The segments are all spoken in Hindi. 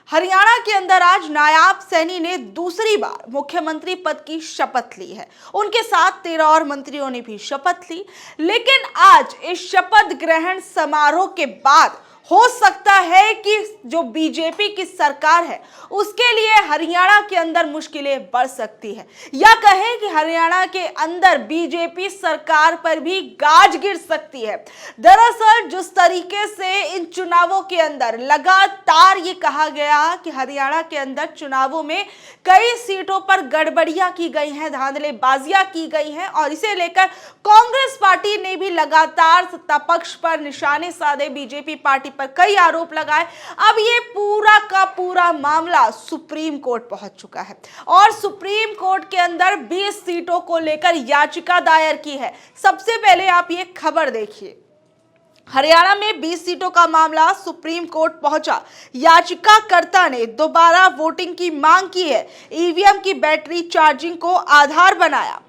हरियाणा के अंदर आज नायाब सैनी ने दूसरी बार मुख्यमंत्री पद की शपथ ली है। उनके साथ 13 और मंत्रियों ने भी शपथ ली। लेकिन आज इस शपथ ग्रहण समारोह के बाद हो सकता है कि जो बीजेपी की सरकार है उसके लिए हरियाणा के अंदर मुश्किलें बढ़ सकती है, या कहें कि हरियाणा के अंदर बीजेपी सरकार पर भी गाज गिर सकती है। दरअसल जिस तरीके से इन चुनावों के अंदर लगातार ये कहा गया कि हरियाणा के अंदर चुनावों में कई सीटों पर गड़बड़ियां की गई हैं, धांधलेबाजियां की गई हैं, और इसे लेकर कांग्रेस पार्टी ने भी लगातार सत्ता पक्ष पर निशाने साधे, बीजेपी पार्टी पर कई आरोप लगाए। अब ये पूरा का पूरा मामला सुप्रीम कोर्ट पहुंच चुका है और सुप्रीम कोर्ट के अंदर 20 सीटों को लेकर याचिका दायर की है। सबसे पहले आप ये खबर देखिए, हरियाणा में 20 सीटों का मामला सुप्रीम कोर्ट पहुंचा। याचिकाकर्ता ने दोबारा वोटिंग की मांग की है, ईवीएम की बैटरी चार्जिंग को आधार बनाया।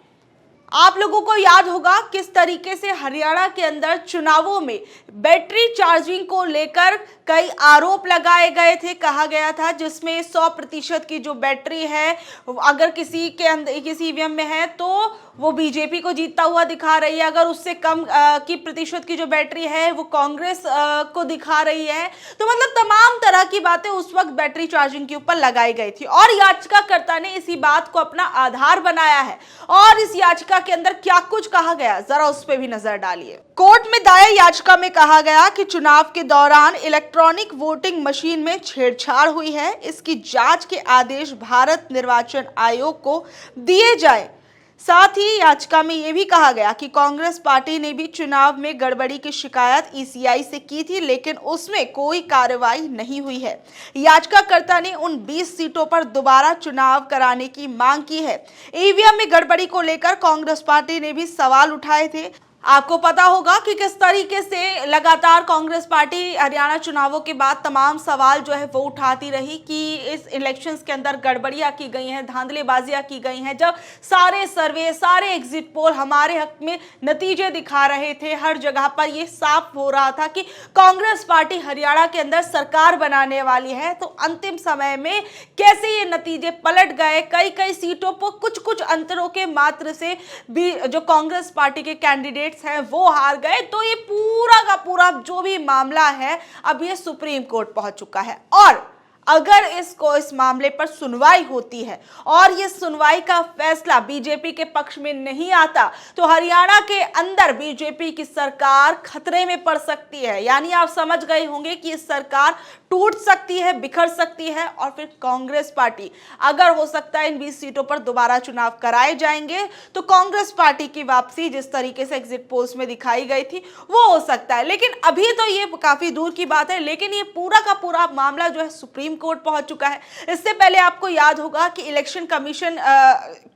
आप लोगों को याद होगा किस तरीके से हरियाणा के अंदर चुनावों में बैटरी चार्जिंग को लेकर कई आरोप लगाए गए थे। कहा गया था जिसमें 100% की जो बैटरी है अगर किसी के अंदर किसी ईवीएम में है तो वो बीजेपी को जीतता हुआ दिखा रही है, अगर उससे कम की प्रतिशत की जो बैटरी है वो कांग्रेस को दिखा रही है। तो मतलब तमाम तरह की बातें उस वक्त बैटरी चार्जिंग के ऊपर लगाई गई थी और याचिकाकर्ता ने इसी बात को अपना आधार बनाया है। और इस याचिका के अंदर क्या कुछ कहा गया, जरा उस पर भी नजर डालिए। कोर्ट में दायर याचिका में कहा गया कि चुनाव के दौरान इलेक्ट्रॉनिक वोटिंग मशीन में छेड़छाड़ हुई है, इसकी जांच के आदेश भारत निर्वाचन आयोग को दिए जाए। साथ ही याचिका में यह भी कहा गया कि कांग्रेस पार्टी ने भी चुनाव में गड़बड़ी की शिकायत ईसीआई से की थी, लेकिन उसमें कोई कार्रवाई नहीं हुई है। याचिकाकर्ता ने उन 20 सीटों पर दोबारा चुनाव कराने की मांग की है। ईवीएम में गड़बड़ी को लेकर कांग्रेस पार्टी ने भी सवाल उठाए थे। आपको पता होगा कि किस तरीके से लगातार कांग्रेस पार्टी हरियाणा चुनावों के बाद तमाम सवाल जो है वो उठाती रही कि इस इलेक्शंस के अंदर गड़बड़ियां की गई हैं, धांधलेबाजियां की गई हैं। जब सारे सर्वे, सारे एग्जिट पोल हमारे हक में नतीजे दिखा रहे थे, हर जगह पर ये साफ हो रहा था कि कांग्रेस पार्टी हरियाणा के अंदर सरकार बनाने वाली है, तो अंतिम समय में कैसे ये नतीजे पलट गए। कई कई सीटों पर कुछ कुछ अंतरों के मात्र से भी जो कांग्रेस पार्टी के कैंडिडेट हैं वो हार गए। तो ये पूरा का पूरा जो भी मामला है अब ये सुप्रीम कोर्ट पहुंच चुका है और अगर इस मामले पर सुनवाई होती है और ये सुनवाई का फैसला बीजेपी के पक्ष में नहीं आता तो हरियाणा के अंदर बीजेपी की सरकार खतरे में पड़ सकती है। यानी आप समझ गए होंगे कि इस सरकार टूट सकती है, बिखर सकती है और फिर कांग्रेस पार्टी, अगर हो सकता है इन 20 सीटों पर दोबारा चुनाव कराए जाएंगे तो कांग्रेस पार्टी की वापसी जिस तरीके से एग्जिट पोल्स में दिखाई गई थी वो हो सकता है। लेकिन अभी तो ये काफी दूर की बात है, लेकिन ये पूरा का पूरा मामला जो है सुप्रीम कोर्ट पहुंच चुका है। इससे पहले आपको याद होगा कि इलेक्शन कमीशन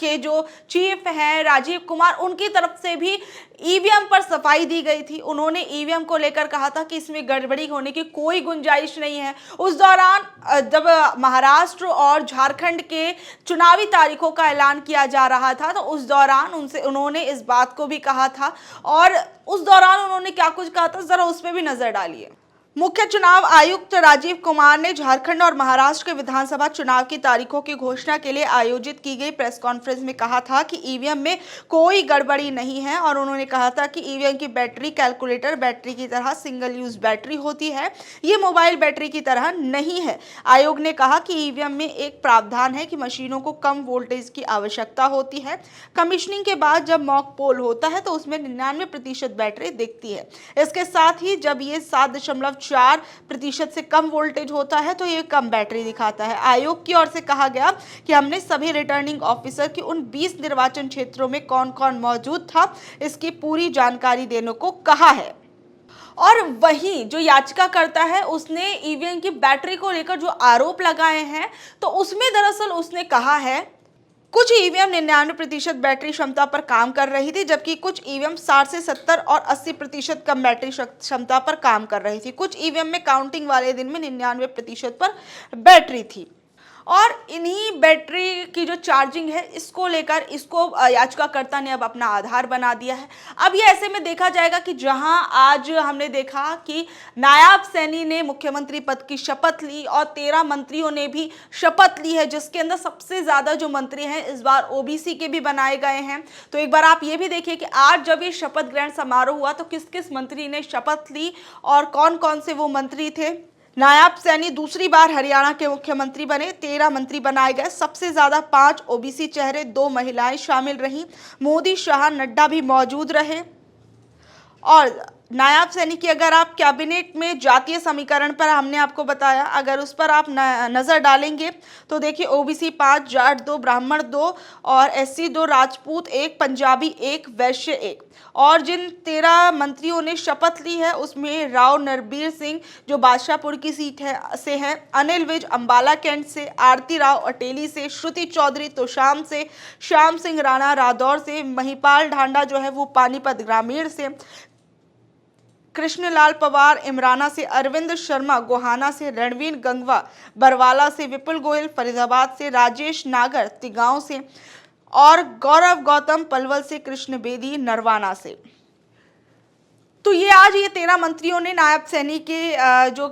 के जो चीफ हैं राजीव कुमार, उनकी तरफ से भी ईवीएम पर सफाई दी गई थी। उन्होंने ईवीएम को लेकर कहा था कि इसमें गड़बड़ी होने की कोई गुंजाइश नहीं है। उस दौरान जब महाराष्ट्र और झारखंड के चुनावी तारीखों का ऐलान किया जा रहा था तो उस दौरान उन्होंने इस बात को भी कहा था और उस दौरान उन्होंने क्या कुछ कहा था, जरा उस पर भी नजर डालिए। मुख्य चुनाव आयुक्त राजीव कुमार ने झारखंड और महाराष्ट्र के विधानसभा चुनाव की तारीखों की घोषणा के लिए आयोजित की गई प्रेस कॉन्फ्रेंस में कहा था कि ईवीएम में कोई गड़बड़ी नहीं है और उन्होंने कहा था कि ईवीएम की बैटरी कैलकुलेटर बैटरी की तरह सिंगल यूज बैटरी होती है, ये मोबाइल बैटरी की तरह नहीं है। आयोग ने कहा कि ईवीएम में एक प्रावधान है कि मशीनों को कम वोल्टेज की आवश्यकता होती है। कमीशनिंग के बाद जब मॉक पोल होता है तो उसमें 99% बैटरी दिखती है। इसके साथ ही जब ये 7.4% से कम वोल्टेज होता है तो ये कम बैटरी दिखाता है। आयोग की ओर से कहा गया कि हमने सभी रिटर्निंग ऑफिसर की उन 20 निर्वाचन क्षेत्रों में कौन कौन मौजूद था इसकी पूरी जानकारी देने को कहा है। और वही जो याचिका करता है उसने ईवीएम की बैटरी को लेकर जो आरोप लगाए हैं तो उसमें दरअसल उसने कहा है कुछ ईवीएम 99% बैटरी क्षमता पर काम कर रही थी, जबकि कुछ ईवीएम 60 से 70 और 80% कम बैटरी क्षमता पर काम कर रही थी। कुछ ईवीएम में काउंटिंग वाले दिन में 99% पर बैटरी थी। और इन्हीं बैटरी की जो चार्जिंग है इसको लेकर इसको याचिकाकर्ता ने अब अपना आधार बना दिया है। अब ये ऐसे में देखा जाएगा कि जहां आज हमने देखा कि नायाब सैनी ने मुख्यमंत्री पद की शपथ ली और 13 मंत्रियों ने भी शपथ ली है, जिसके अंदर सबसे ज्यादा जो मंत्री हैं इस बार ओबीसी के भी बनाए गए हैं। तो एक बार आप ये भी देखिए कि आज जब ये शपथ ग्रहण समारोह हुआ तो किस किस मंत्री ने शपथ ली और कौन कौन से वो मंत्री थे। नायाब सैनी दूसरी बार हरियाणा के मुख्यमंत्री बने, 13 मंत्री बनाए गए, सबसे ज्यादा 5 ओबीसी चेहरे, 2 महिलाएं शामिल रहीं। मोदी, शाह, नड्डा भी मौजूद रहे। और नायाब सैनी की अगर आप कैबिनेट में जातीय समीकरण पर हमने आपको बताया, अगर उस पर आप नजर डालेंगे तो देखिए ओबीसी 5, जाट 2, ब्राह्मण 2 और एससी 2, राजपूत 1, पंजाबी 1, वैश्य 1। और जिन 13 मंत्रियों ने शपथ ली है उसमें राव नरबीर सिंह जो बादशाहपुर की सीट से है, अनिल विज अंबाला कैंट से, आरती राव अटेली से, श्रुति चौधरी तोशाम से, श्याम सिंह राणा रादौर से, महिपाल ढांडा जो है वो पानीपत ग्रामीण से, कृष्णलाल पवार इमराना से, अरविंद शर्मा गोहाना से, रणवीर गंगवा बरवाला से, विपुल गोयल फरीदाबाद से, राजेश नागर तिगांव से और गौरव गौतम पलवल से, कृष्ण बेदी नरवाना से। तो ये आज ये 13 मंत्रियों ने नायब सैनी के जो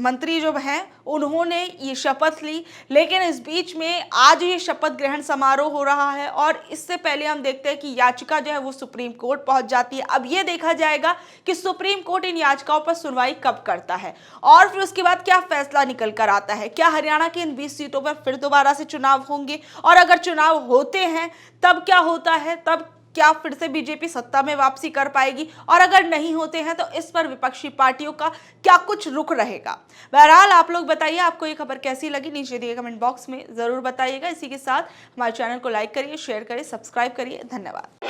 मंत्री जो हैं उन्होंने ये शपथ ली। लेकिन इस बीच में आज ये शपथ ग्रहण समारोह हो रहा है और इससे पहले हम देखते हैं कि याचिका जो है वो सुप्रीम कोर्ट पहुंच जाती है। अब ये देखा जाएगा कि सुप्रीम कोर्ट इन याचिकाओं पर सुनवाई कब करता है और फिर उसके बाद क्या फैसला निकल कर आता है। क्या हरियाणा की इन 20 सीटों पर फिर दोबारा से चुनाव होंगे और अगर चुनाव होते हैं तब क्या होता है, तब क्या फिर से बीजेपी सत्ता में वापसी कर पाएगी और अगर नहीं होते हैं तो इस पर विपक्षी पार्टियों का क्या कुछ रुख रहेगा। बहरहाल आप लोग बताइए आपको ये खबर कैसी लगी, नीचे दिए कमेंट बॉक्स में जरूर बताइएगा। इसी के साथ हमारे चैनल को लाइक करिए, शेयर करिए, सब्सक्राइब करिए। धन्यवाद।